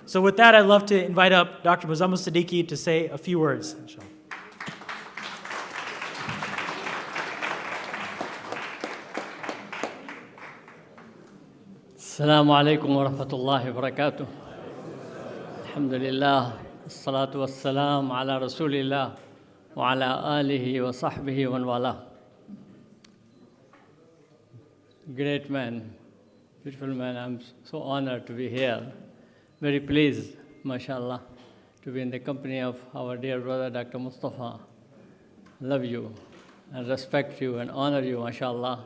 So with that, I'd love to invite up Dr. Muzammil Siddiqui to say a few words, inshallah. السلام عليكم ورحمة الله وبركاته. الحمد لله والصلاة والسلام على رسول الله وعلى آله وصحبه ومن والاه. Great man, beautiful man. I'm so honored to be here. Very pleased, mashallah, to be in the company of our dear brother, Dr. Mustafa. Love you and respect you and honor you, mashallah.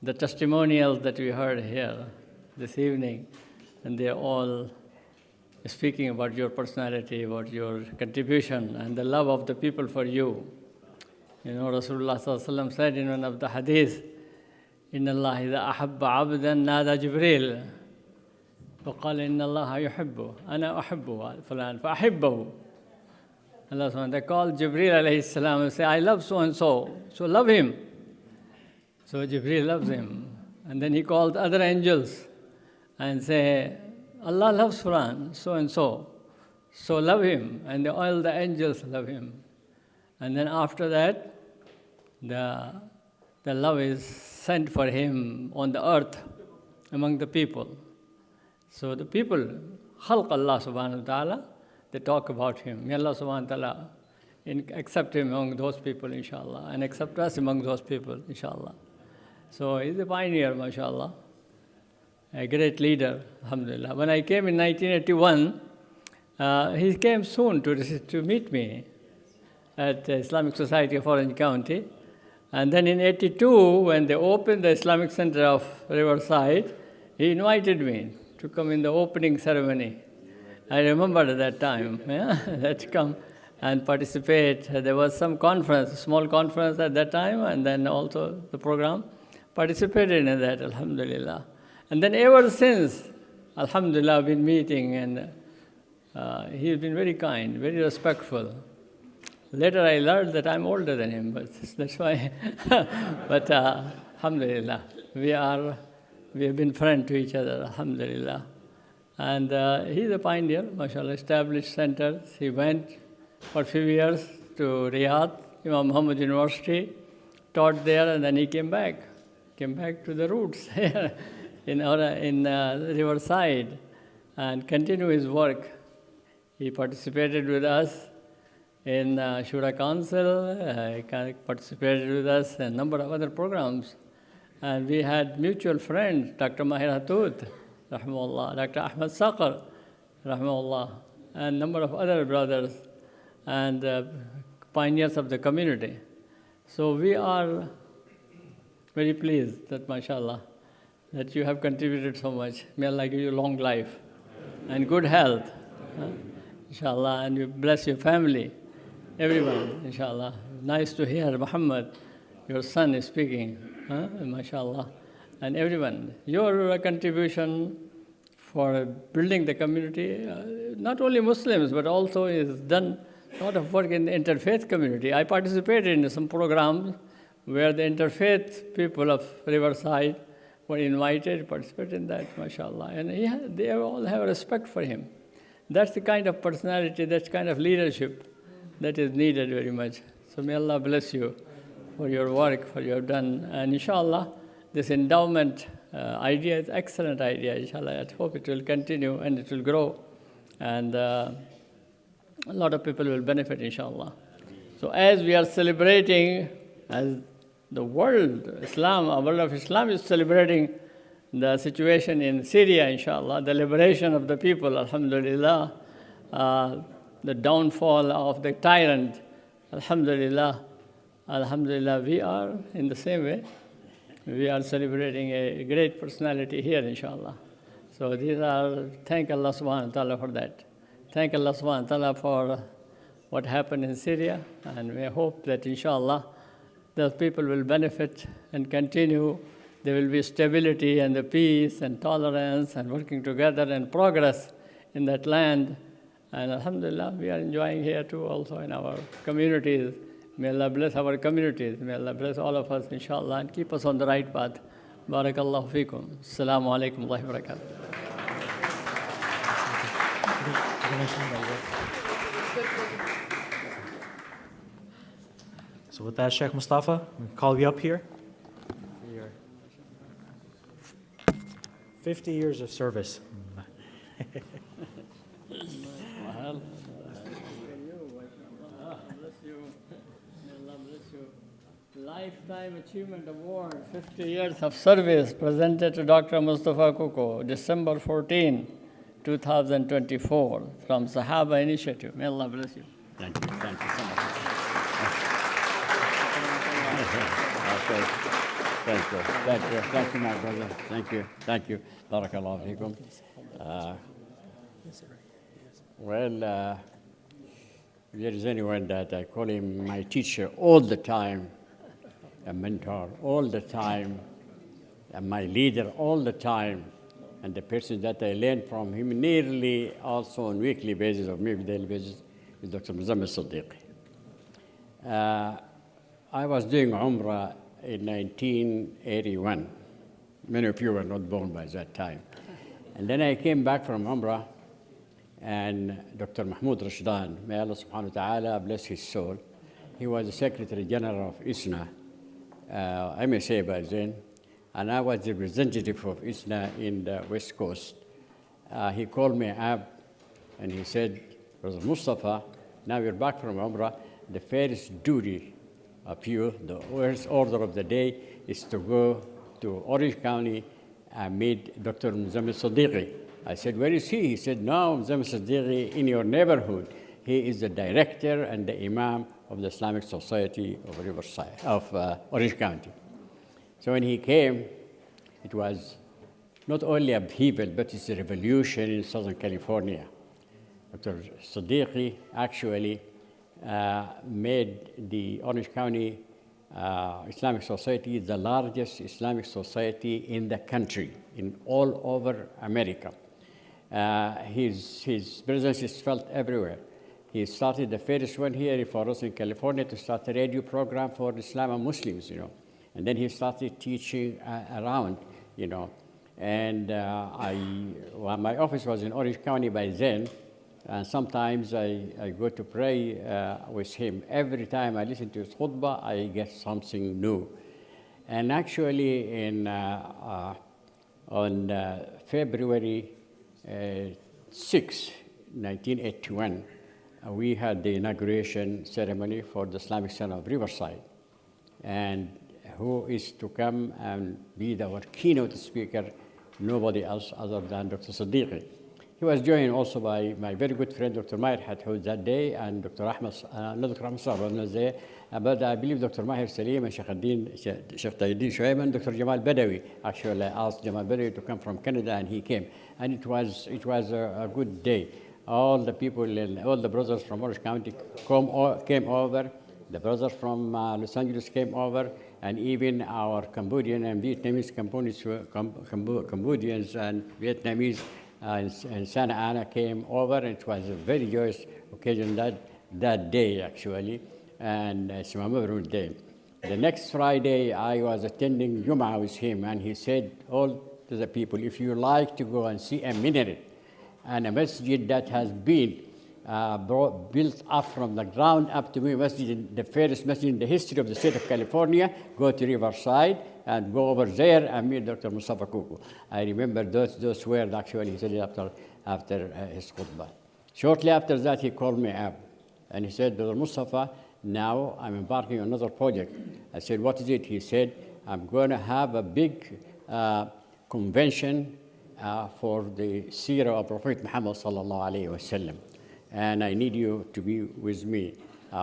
The testimonials that we heard here this evening, and they're all speaking about your personality, about your contribution, and the love of the people for you. You know, Rasulullah sallallahu alaihi wasallam said in one of the hadith, إن الله إذا أحب عبدا نادى جبريل وقال إن الله يحبه أنا أحبه فلان فأحبه. Allah subhanahu they called Jibreel alayhi salam and say, I love so and so, so love him. So Jibreel loves him. And then he called other angels and say, Allah loves Quran, so and so, so love him. And all the angels love him. And then after that, the love is sent for him on the earth among the people. So the people, khalq Allah subhanahu wa ta'ala, they talk about him. May Allah subhanahu wa ta'ala accept him among those people, inshallah, and accept us among those people, inshallah. So he's a pioneer, mashallah, a great leader, alhamdulillah. When I came in 1981, he came soon to meet me at the Islamic Society of Orange County. And then in 82, when they opened the Islamic Center of Riverside, he invited me to come in the opening ceremony. I remember at that time, to come and participate. There was some conference, a small conference at that time, and then also the program. Participated in that, alhamdulillah. And then ever since, alhamdulillah, I've been meeting, and he's been very kind, very respectful. Later I learned that I'm older than him, but that's why. But alhamdulillah, we have been friends to each other, alhamdulillah. And he's a pioneer, mashallah, established centers. He went for a few years to Riyadh, Imam Muhammad University, taught there, and then he came back to the roots in Riverside, and continued his work. He participated with us in Shura Council, he participated with us in a number of other programs. And we had mutual friends, Dr. Mahir Hatut, rahimahullah, Dr. Ahmad Saqar, rahimahullah, and a number of other brothers and pioneers of the community. So we are very pleased that, mashallah, that you have contributed so much. May Allah give you long life and good health, inshallah, and you bless your family, everyone, inshallah. Nice to hear Muhammad, your son, is speaking, mashallah, and everyone. Your contribution for building the community, not only Muslims, but also is done a lot of work in the interfaith community. I participated in some programs where the interfaith people of Riverside were invited to participate in that, mashallah. And they all have respect for him. That's the kind of personality, that's the kind of leadership that is needed very much. So may Allah bless you for your work, for you have done. And inshallah, this endowment idea is an excellent idea, inshallah. I hope it will continue and it will grow. And a lot of people will benefit, inshallah. So as we are celebrating, as the world, world of Islam is celebrating the situation in Syria, inshallah, the liberation of the people, alhamdulillah, the downfall of the tyrant, alhamdulillah, alhamdulillah, we are in the same way. We are celebrating a great personality here, inshallah. So thank Allah subhanahu wa ta'ala for that. Thank Allah subhanahu wa ta'ala for what happened in Syria, and we hope that, inshallah, the people will benefit and continue. There will be stability and the peace and tolerance and working together and progress in that land. And alhamdulillah, we are enjoying here too also in our communities. May Allah bless our communities. May Allah bless all of us, inshallah, and keep us on the right path. Barakallahu feekum. Assalamu alaikum wa rahmatullahi wa barakatuh. So with that, Sheikh Mustafa, we'll call you up here. 50 years of service. Well, bless you. May Allah bless you. Lifetime Achievement Award, 50 years of service, presented to Dr. Mustafa Kuko, December 14, 2024, from Sahaba Initiative. May Allah bless you. Thank you so much. Okay. Thank you, my brother. Thank you. Barakallahu feekum. If there is anyone that I call him my teacher all the time, a mentor all the time, and my leader all the time, and the person that I learn from him nearly also on weekly basis or maybe daily basis is Dr. Muzammil Siddiqui. I was doing Umrah in 1981. Many of you were not born by that time. And then I came back from Umrah, and Dr. Mahmoud Rashdan, may Allah subhanahu wa ta'ala bless his soul, he was the Secretary General of ISNA, I may say by then, and I was the representative of ISNA in the West Coast. He called me up and he said, Brother Mustafa, now you're back from Umrah, the first duty of you, the first order of the day is to go to Orange County and meet Dr. Muzammil Siddiqui. I said, where is he? He said, no, Muzammil Siddiqui in your neighborhood. He is the director and the imam of the Islamic Society of Riverside, of Orange County. So when he came, it was not only upheaval, but it's a revolution in Southern California. Dr. Siddiqui actually made the Orange County Islamic Society the largest Islamic society in the country, in all over America. His presence is felt everywhere. He started the first one here for us in California to start a radio program for Islam and Muslims, And then he started teaching around, And my office was in Orange County by then, and sometimes I go to pray with him. Every time I listen to his khutbah, I get something new. And actually, on February 6, 1981, we had the inauguration ceremony for the Islamic Center of Riverside. And who is to come and be our keynote speaker? Nobody else other than Dr. Siddiqui. He was joined also by my very good friend, Dr. Maher Hathoud that day, and Dr. Ahmed, not Dr. Ahmed Sabah was not there, but I believe Dr. Maher Salim and Sheikh Tayuddin Shuaib and Dr. Jamal Badawi. Actually, I asked Jamal Badawi to come from Canada, and he came. And it was a good day. All the people, all the brothers from Orange County came over. The brothers from Los Angeles came over, and even our Cambodian and Vietnamese Cambodians and Vietnamese and Santa Ana came over, and it was a very joyous occasion that day, actually, and it's a memorable day. The next Friday, I was attending Jum'ah with him, and he said all to the people, if you like to go and see a minaret and a masjid that has been built up from the ground up to be masjid, the fairest masjid in the history of the state of California, go to Riverside and go over there and meet Dr. Mustafa Kuko. I remember those words, actually, he said it after his khutbah. Shortly after that, he called me up, and he said, Dr. Mustafa, now I'm embarking on another project. I said, what is it? He said, I'm going to have a big convention for the seerah of Prophet Muhammad sallallahu alayhi wa sallam. And I need you to be with me.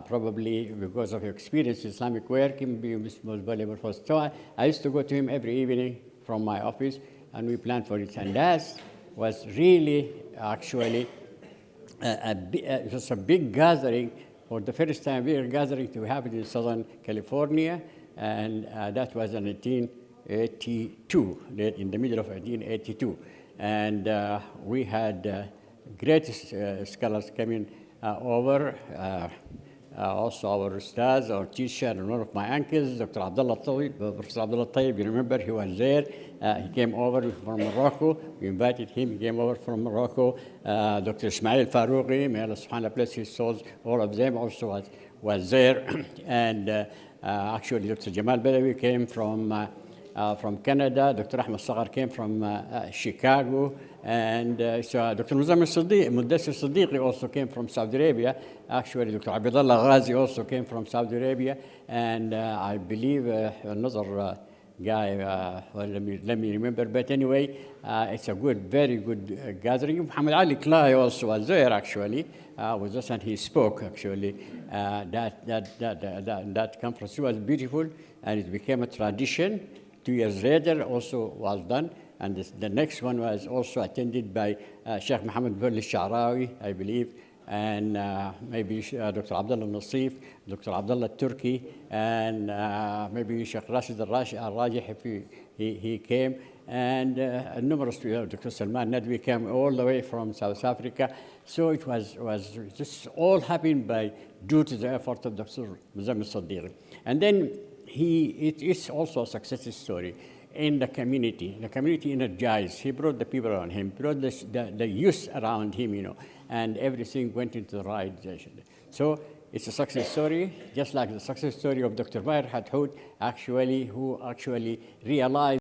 Probably because of your experience in Islamic work, it will be most valuable for us. So I used to go to him every evening from my office, and we planned for it. And that was really, actually, it was a big gathering. For the first time, we were gathering to have it in Southern California, and that was in 1982, in the middle of 1982. And we had great scholars coming over. also our Ustaz, our teacher, and one of my uncles, Dr. Abdullah Tayyib, Professor Abdullah Tayyib, you remember he was there. He came over from Morocco. We invited him. He came over from Morocco. Dr. Ismail Farouqi, may Allah subhanahu bless his souls, all of them also was there. And actually, Dr. Jamal Badawi came from Canada. Dr. Ahmed Sagar came from Chicago. And so Dr. Muzammil Siddiqui also came from Saudi Arabia. Actually, Dr. Abdullah Ghazi also came from Saudi Arabia. And I believe another guy, well, let me remember. But anyway, it's a very good gathering. Muhammad Ali Clay also was there, actually, with us, and he spoke, actually. That conference was beautiful, and it became a tradition. 2 years later, also was done. And the next one was also attended by Sheikh Mohammed bin Sha'rawi, I believe, and maybe Dr. Abdullah Nasif, Dr. Abdullah Turki, and maybe Sheikh Rashid al-Rajih, if he came, and numerous people. Dr. Salman Nadwi came all the way from South Africa. So it was just all happened due to the effort of Dr. Muzammil Siddiqui. And then it is also a success story in the community. The community energized. He brought the people around him, brought the youth around him, and everything went into the right direction. So it's a success story, just like the success story of Dr. Maher Hathoud, who actually realized